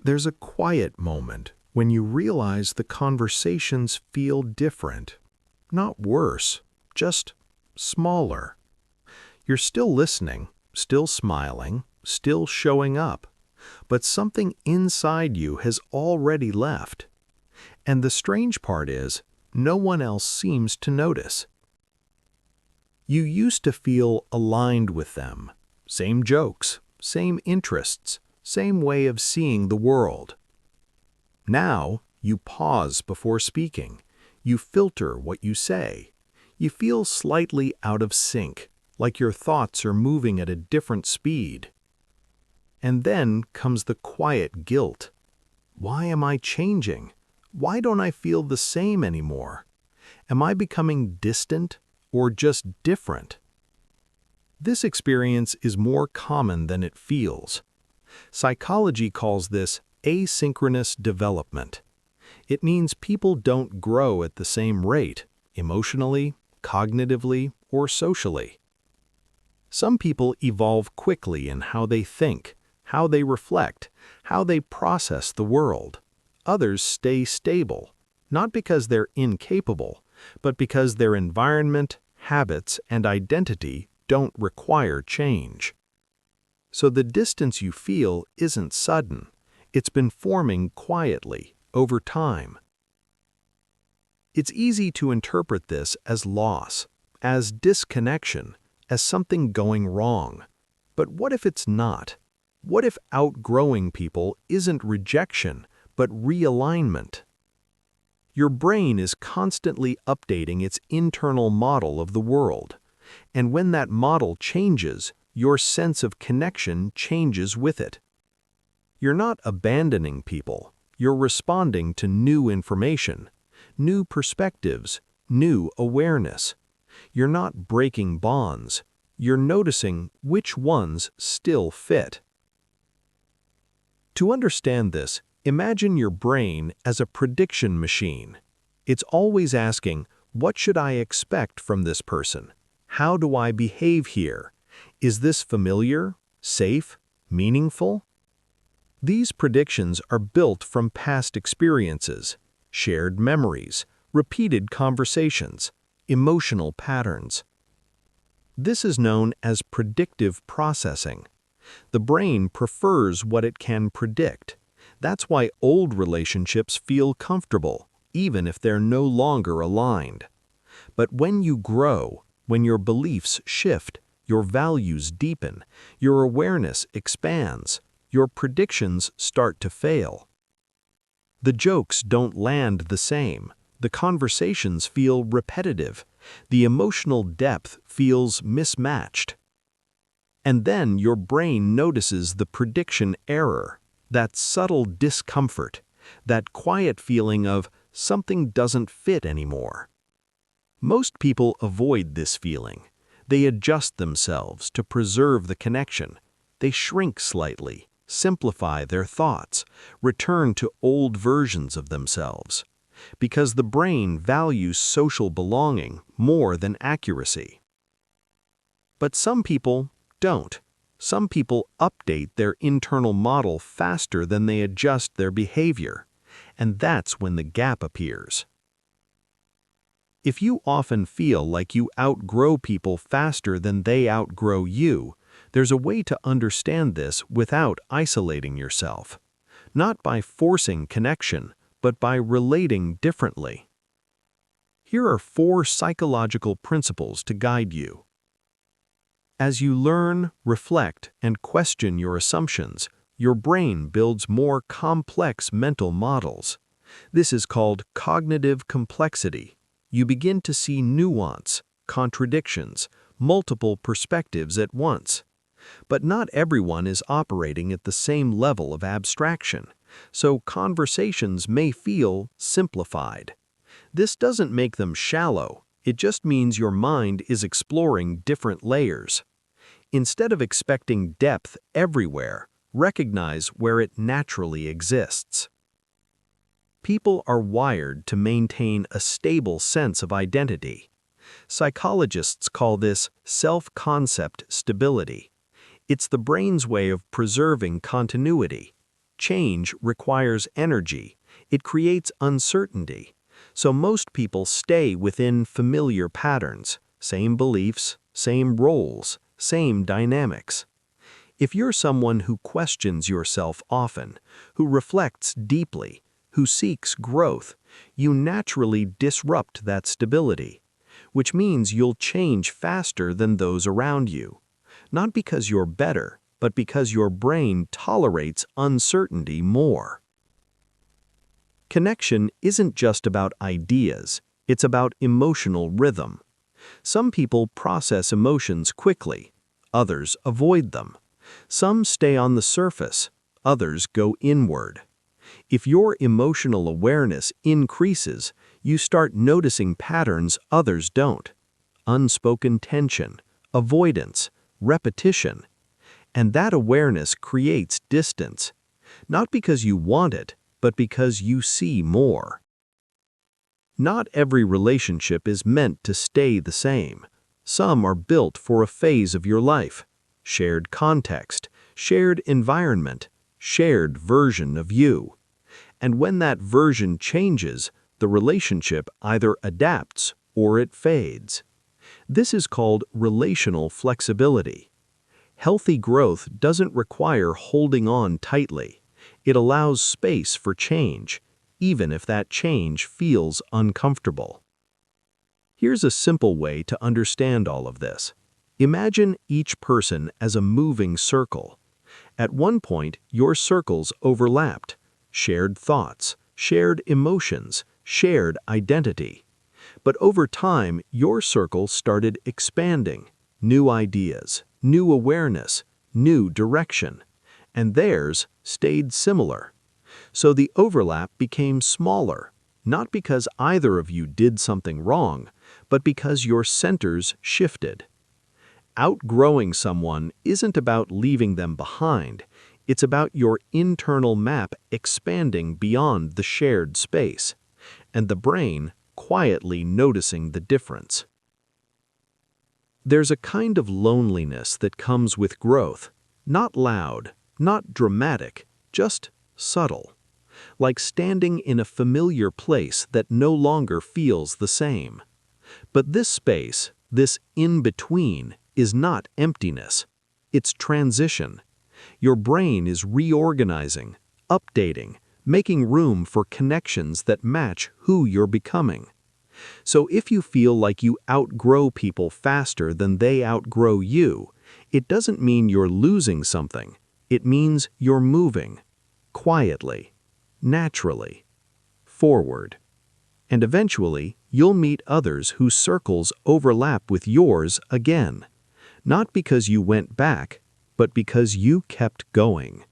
There's a quiet moment when you realize the conversations feel different, not worse, just smaller. You're still listening, still smiling, still showing up, but something inside you has already left. And the strange part is, no one else seems to notice. You used to feel aligned with them. Same jokes, same interests, same way of seeing the world. Now, you pause before speaking. You filter what you say. You feel slightly out of sync, like your thoughts are moving at a different speed. And then comes the quiet guilt. Why am I changing? Why don't I feel the same anymore? Am I becoming distant or just different? This experience is more common than it feels. Psychology calls this asynchronous development. It means people don't grow at the same rate, emotionally, cognitively, or socially. Some people evolve quickly in how they think, how they reflect, how they process the world. Others stay stable, not because they're incapable, but because their environment, habits, and identity don't require change. So the distance you feel isn't sudden. It's been forming quietly, over time. It's easy to interpret this as loss, as disconnection, as something going wrong. But what if it's not? What if outgrowing people isn't rejection, but realignment? Your brain is constantly updating its internal model of the world. And when that model changes, your sense of connection changes with it. You're not abandoning people. You're responding to new information, new perspectives, new awareness. You're not breaking bonds. You're noticing which ones still fit. To understand this, imagine your brain as a prediction machine. It's always asking, what should I expect from this person? How do I behave here? Is this familiar, safe, meaningful? These predictions are built from past experiences, shared memories, repeated conversations, emotional patterns. This is known as predictive processing. The brain prefers what it can predict. That's why old relationships feel comfortable, even if they're no longer aligned. But when you grow, when your beliefs shift, your values deepen, your awareness expands, your predictions start to fail. The jokes don't land the same. The conversations feel repetitive. The emotional depth feels mismatched. And then your brain notices the prediction error, that subtle discomfort, that quiet feeling of something doesn't fit anymore. Most people avoid this feeling. They adjust themselves to preserve the connection. They shrink slightly, simplify their thoughts, return to old versions of themselves, because the brain values social belonging more than accuracy. But some people don't. Some people update their internal model faster than they adjust their behavior, and that's when the gap appears. If you often feel like you outgrow people faster than they outgrow you, there's a way to understand this without isolating yourself. Not by forcing connection, but by relating differently. Here are 4 psychological principles to guide you. As you learn, reflect, and question your assumptions, your brain builds more complex mental models. This is called cognitive complexity. You begin to see nuance, contradictions, multiple perspectives at once. But not everyone is operating at the same level of abstraction, so conversations may feel simplified. This doesn't make them shallow, it just means your mind is exploring different layers. Instead of expecting depth everywhere, recognize where it naturally exists. People are wired to maintain a stable sense of identity. Psychologists call this self-concept stability. It's the brain's way of preserving continuity. Change requires energy. It creates uncertainty. So most people stay within familiar patterns, same beliefs, same roles, same dynamics. If you're someone who questions yourself often, who reflects deeply, who seeks growth, you naturally disrupt that stability, which means you'll change faster than those around you. Not because you're better, but because your brain tolerates uncertainty more. Connection isn't just about ideas, it's about emotional rhythm. Some people process emotions quickly, others avoid them. Some stay on the surface, others go inward. If your emotional awareness increases, you start noticing patterns others don't. Unspoken tension, avoidance, repetition. And that awareness creates distance, not because you want it, but because you see more. Not every relationship is meant to stay the same. Some are built for a phase of your life. Shared context, shared environment, shared version of you. And when that version changes, the relationship either adapts or it fades. This is called relational flexibility. Healthy growth doesn't require holding on tightly. It allows space for change, even if that change feels uncomfortable. Here's a simple way to understand all of this. Imagine each person as a moving circle. At one point, your circles overlapped. Shared thoughts, shared emotions, shared identity. But over time, your circle started expanding. New ideas, new awareness, new direction. And theirs stayed similar. So the overlap became smaller, not because either of you did something wrong, but because your centers shifted. Outgrowing someone isn't about leaving them behind. It's about your internal map expanding beyond the shared space, and the brain quietly noticing the difference. There's a kind of loneliness that comes with growth, not loud, not dramatic, just subtle. Like standing in a familiar place that no longer feels the same. But this space, this in-between, is not emptiness. It's transition. Your brain is reorganizing, updating, making room for connections that match who you're becoming. So if you feel like you outgrow people faster than they outgrow you, it doesn't mean you're losing something. It means you're moving, quietly, naturally, forward. And eventually, you'll meet others whose circles overlap with yours again. Not because you went back, but because you kept going.